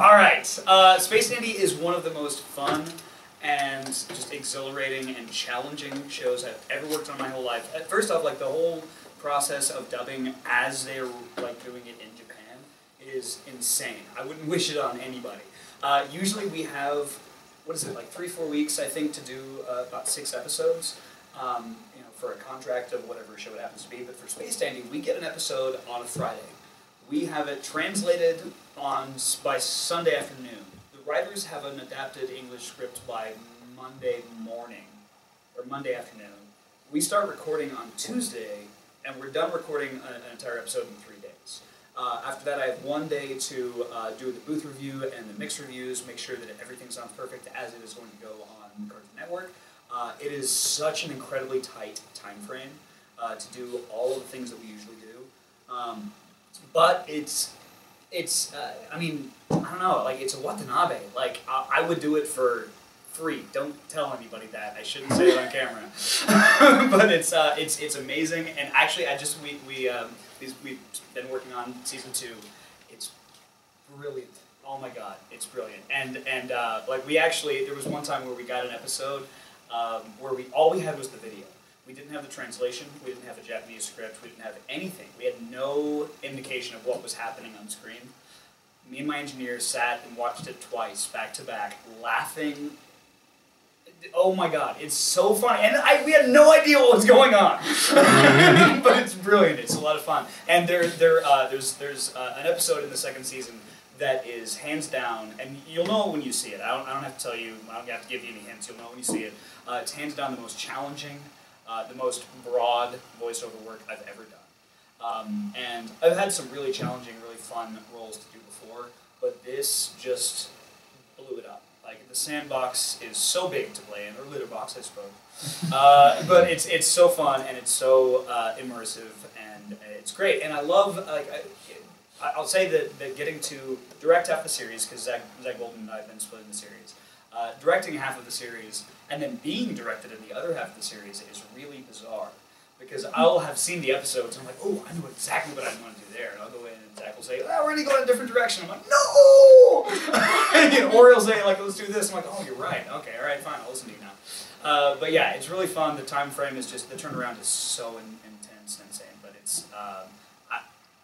Alright, Space Dandy is one of the most fun and just exhilarating and challenging shows I've ever worked on my whole life. First off, like the whole process of dubbing as they're like doing it in Japan is insane. I wouldn't wish it on anybody. Usually we have, what is it, like 3-4 weeks I think to do about 6 episodes. You know, for a contract of whatever show it happens to be. But for Space Dandy, we get an episode on a Friday. We have it translated by Sunday afternoon. The writers have an adapted English script by Monday morning, or Monday afternoon. We start recording on Tuesday, and we're done recording an entire episode in 3 days. After that, I have 1 day to do the booth review and the mix reviews, make sure that everything sounds perfect as it is going to go on Cartoon Network. It is such an incredibly tight time frame to do all of the things that we usually do. But I mean, I don't know, like, it's a watanabe. Like, I would do it for free. Don't tell anybody that. I shouldn't say it on camera. But it's amazing, and actually, we've been working on season 2. It's brilliant. Oh my god, it's brilliant. And like, there was one time where we got an episode where all we had was the video. We didn't have the translation, we didn't have a Japanese script, we didn't have anything. We had no indication of what was happening on screen. Me and my engineer sat and watched it twice, back to back, laughing. Oh my god, it's so funny. And we had no idea what was going on. But it's brilliant, it's a lot of fun. And there's an episode in the 2nd season that is hands down, and you'll know it when you see it. I don't have to tell you, I don't have to give you any hints, you'll know when you see it. It's hands down the most challenging, the most broad voiceover work I've ever done. And I've had some really challenging, really fun roles to do before, but this just blew it up. Like, the sandbox is so big to play in, or litter box, I suppose. But it's so fun, and it's so immersive, and it's great. And I love, like, I'll say that getting to direct half the series, because Zach Golden and I have been splitting the series, directing half of the series, and then being directed in the other half of the series is really bizarre. Because I'll have seen the episodes, and I'm like, oh, I know exactly what I want to do there. And I'll go in, and Zach will say, oh, we're going to go in a different direction. I'm like, no! Or he'll say, like, let's do this. I'm like, oh, you're right. Okay, all right, fine, I'll listen to you now. But yeah, it's really fun. The time frame is just, the turnaround is so intense and insane. But it's,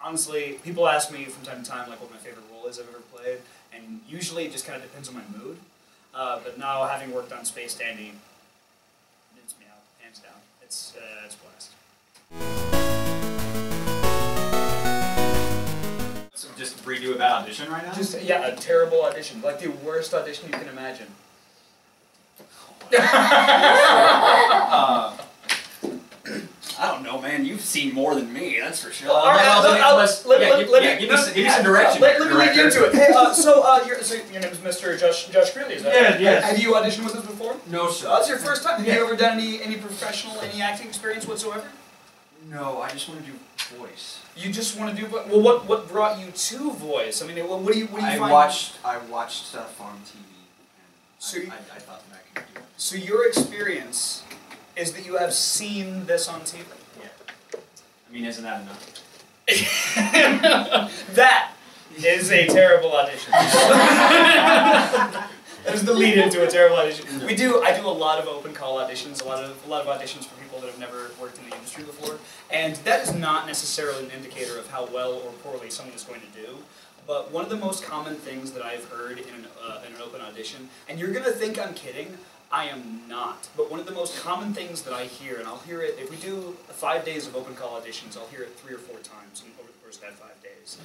honestly, people ask me from time to time, like, what my favorite role is I've ever played. And usually it just kind of depends on my mood. But now, having worked on Space Dandy, it's me out, hands down. It's a blast. So just redo a bad audition right now? Just, yeah, a terrible audition. Like the worst audition you can imagine. I don't know, man. You've seen more than me, that's for sure. Well, all right, give me some direction. Let me lead you into it. Hey, so your name is Mr. Josh Greeley, is that right? Yes. Have you auditioned with us before? No, sir. Oh, that's your first time. Have you ever done any professional, any acting experience whatsoever? No, I just want to do voice. You just want to do, well, what brought you to voice? I mean, what do you find? I watched stuff on TV, and I thought that I could do it. So your experience is that you have seen this on TV? Yeah. I mean, isn't that enough? That is a terrible audition. That is the lead into a terrible audition. I do a lot of open call auditions, a lot of auditions for people that have never worked in the industry before, and that is not necessarily an indicator of how well or poorly someone is going to do. But one of the most common things that I've heard in an open audition, and you're gonna think I'm kidding, I am not. But one of the most common things that I hear, and I'll hear it, if we do 5 days of open call auditions, I'll hear it 3 or 4 times over the course of that 5 days.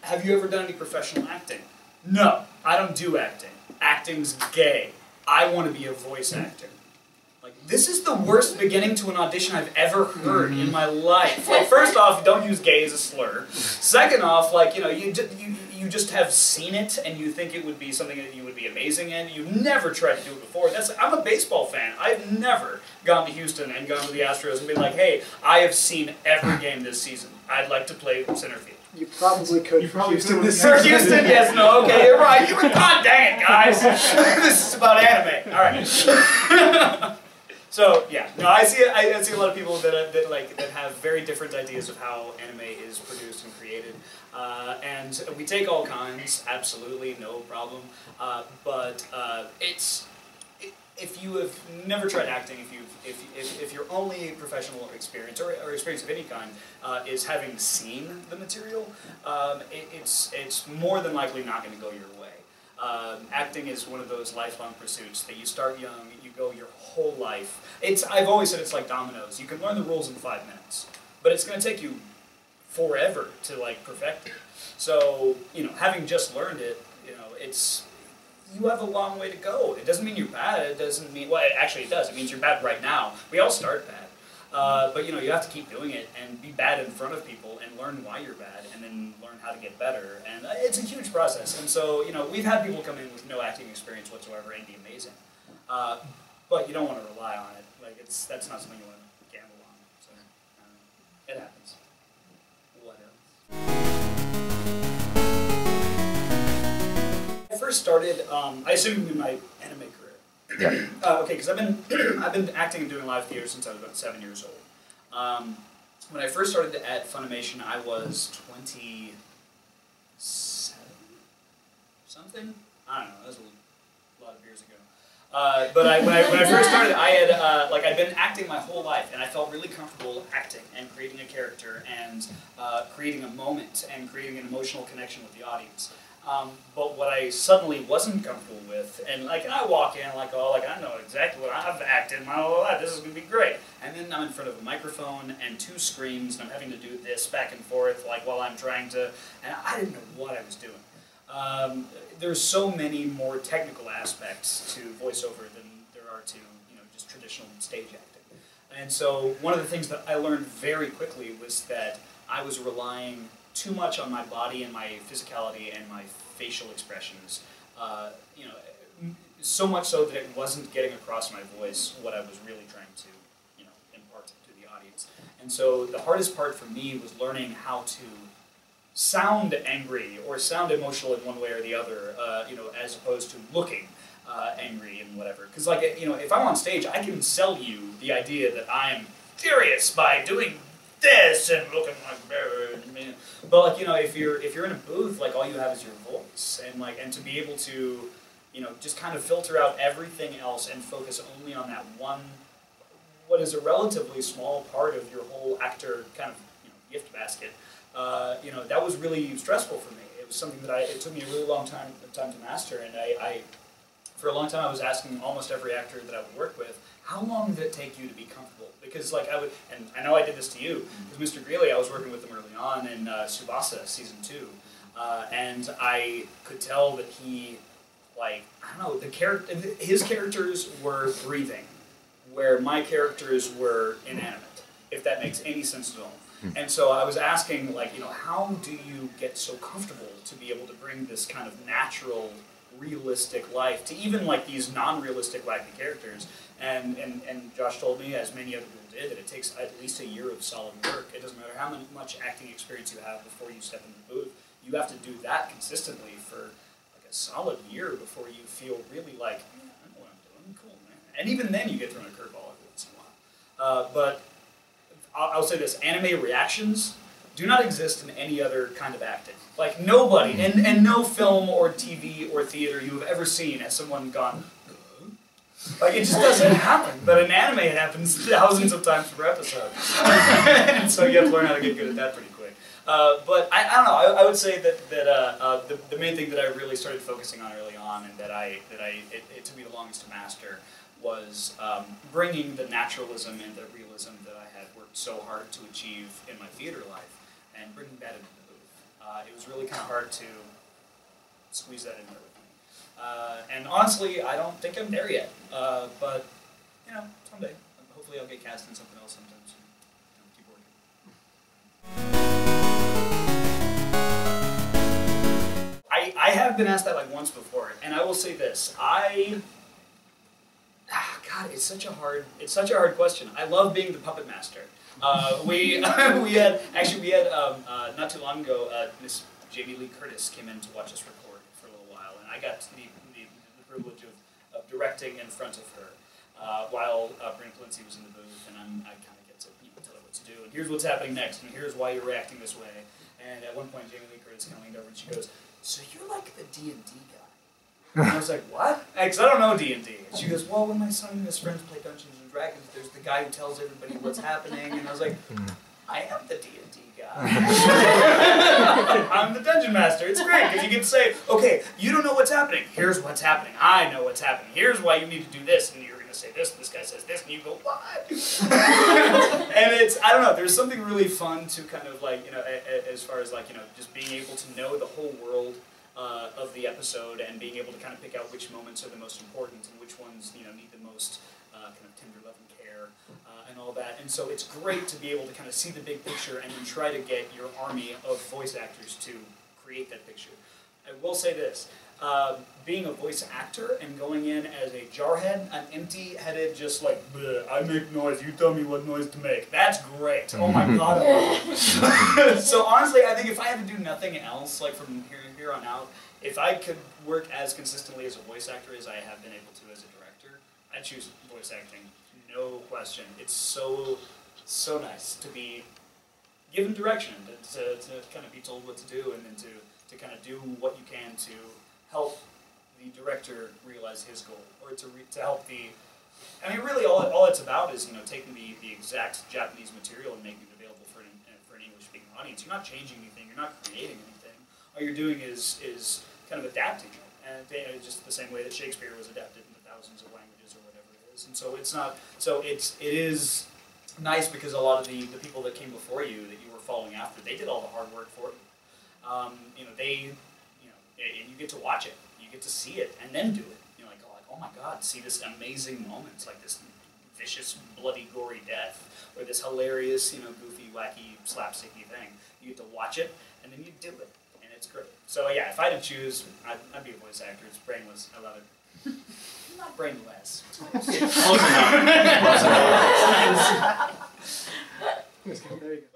Have you ever done any professional acting? No, I don't do acting. Acting's gay. I want to be a voice actor. Like, this is the worst beginning to an audition I've ever heard in my life. Like, first off, don't use gay as a slur. Second off, like, you know, you just have seen it and you think it would be something that you would be amazing in. You've never tried to do it before. I'm a baseball fan. I've never gone to Houston and gone to the Astros and been like, hey, I have seen every game this season. I'd like to play center field. You probably could for Houston this season. For Houston, yes, no, okay, you're right. God dang it, guys. This is about anime. All right. So yeah, no, I see a lot of people that have very different ideas of how anime is produced and created, and we take all kinds, absolutely no problem. But if you have never tried acting, if your only professional experience or experience of any kind is having seen the material, it's more than likely not going to go your way. Acting is one of those lifelong pursuits that you start young, you go your whole life. I've always said it's like dominoes. You can learn the rules in 5 minutes, but it's going to take you forever to like perfect it. So, having just learned it, you have a long way to go. It doesn't mean you're bad. It doesn't mean, well, actually it does. It means you're bad right now. We all start bad. But you have to keep doing it and be bad in front of people and learn why you're bad and then learn how to get better. And it's a huge process. And so, we've had people come in with no acting experience whatsoever and be amazing. But you don't want to rely on it. Like, that's not something you want to gamble on. So, it happens. What else? I first started, I assume in my anime career. Yeah. Okay, because I've been acting and doing live theater since I was about 7 years old. When I first started at Funimation, I was 27 something. I don't know. That was a lot of years ago. But when I first started, I had I'd been acting my whole life, and I felt really comfortable acting and creating a character and creating a moment and creating an emotional connection with the audience. But what I suddenly wasn't comfortable with, and I walk in I know exactly what I've acted my whole life, this is going to be great. And then I'm in front of a microphone and 2 screens, and I'm having to do this back and forth, while I'm trying to, and I didn't know what I was doing. There's so many more technical aspects to voiceover than there are to, just traditional stage acting. And so one of the things that I learned very quickly was that I was relying too much on my body and my physicality and my facial expressions, so much so that it wasn't getting across my voice what I was really trying to, impart to the audience. And so the hardest part for me was learning how to sound angry or sound emotional in one way or the other, as opposed to looking angry and whatever. Because, if I'm on stage, I can sell you the idea that I'm furious by doing this and looking like that. But if you're in a booth, all you have is your voice, and to be able to, just kind of filter out everything else and focus only on that one, what is a relatively small part of your whole actor kind of gift basket. That was really stressful for me. It was something that it took me a really long time to master, and I for a long time I was asking almost every actor that I would work with, how long did it take you to be comfortable? Because and I know I did this to you, because Mr. Greeley, I was working with him early on in Tsubasa season 2, and I could tell that he, his characters were breathing, where my characters were inanimate, if that makes any sense at all. And so I was asking, how do you get so comfortable to be able to bring this kind of natural, realistic life to even these non-realistic wacky characters? And Josh told me, as many other people did, that it takes at least a year of solid work. It doesn't matter how much acting experience you have before you step in the booth. You have to do that consistently for a solid year before you feel really I know what I'm doing, cool, man. And even then you get thrown a curveball every once in a while. But I'll say this, anime reactions do not exist in any other kind of acting. Nobody, and no film or TV or theater you have ever seen has someone gone, it just doesn't happen. But in anime it happens thousands of times per episode. And so you have to learn how to get good at that pretty quick. But I don't know, I would say that the main thing that I really started focusing on early on, and it took me the longest to master, was bringing the naturalism and the realism that I had worked so hard to achieve in my theater life, and bringing that into the booth. It was really kind of hard to squeeze that in there with me. And honestly, I don't think I'm there yet. But, someday. Hopefully I'll get cast in something else sometime soon. Keep working. I have been asked that once before, and I will say this. God, it's such a hard question. I love being the puppet master. We had not too long ago, Miss Jamie Lee Curtis came in to watch us record for a little while, and I got the privilege of directing in front of her. while Brent Lindsay was in the booth, and I kind of get to tell her what to do, and here's what's happening next, and here's why you're reacting this way. And at one point, Jamie Lee Curtis kind of leaned over and she goes, "So you're like the D&D guy?" And I was like, "What?" Because I don't know D&D. And she goes, "Well, when my son and his friends play Dungeons and Dragons, there's the guy who tells everybody what's happening." And I was like, "I am the D&D guy. I'm the dungeon master." It's great because you get to say, "Okay, you don't know what's happening. Here's what's happening. I know what's happening. Here's why you need to do this." And you're going to say this, and this guy says this, and you go, "What?" And it's, I don't know, there's something really fun to kind of like, as far as like, just being able to know the whole world of the episode and being able to kind of pick out which moments are the most important and which ones, need the most kind of tender love and care and all that. And so it's great to be able to kind of see the big picture and then try to get your army of voice actors to create that picture. I will say this. Being a voice actor and going in as a jarhead, an empty-headed, just like, "I make noise, you tell me what noise to make." That's great. Oh my god, I love it. So honestly, I think if I had to do nothing else, like from here on out, if I could work as consistently as a voice actor as I have been able to as a director, I'd choose voice acting, no question. It's so nice to be given direction, to kind of be told what to do, and then to kind of do what you can to help the director realize his goal, or to help the, I mean, really all it's about is, taking the exact Japanese material and making it available for an English-speaking audience. You're not changing anything, you're not creating anything. All you're doing is kind of adapting it, and just the same way that Shakespeare was adapted into thousands of languages or whatever it is. And so it's not, it is nice because a lot of the people that came before you that you were following after, they did all the hard work for you. And you get to watch it, you get to see it, and then do it. You're like, oh my god, see this amazing moment, like this vicious, bloody, gory death, or this hilarious, goofy, wacky, slapsticky thing. You get to watch it, and then you do it, and it's great. So yeah, if I had to choose, I'd be a voice actor. It's brainless. I love it. Not brainless. Close enough. There you go.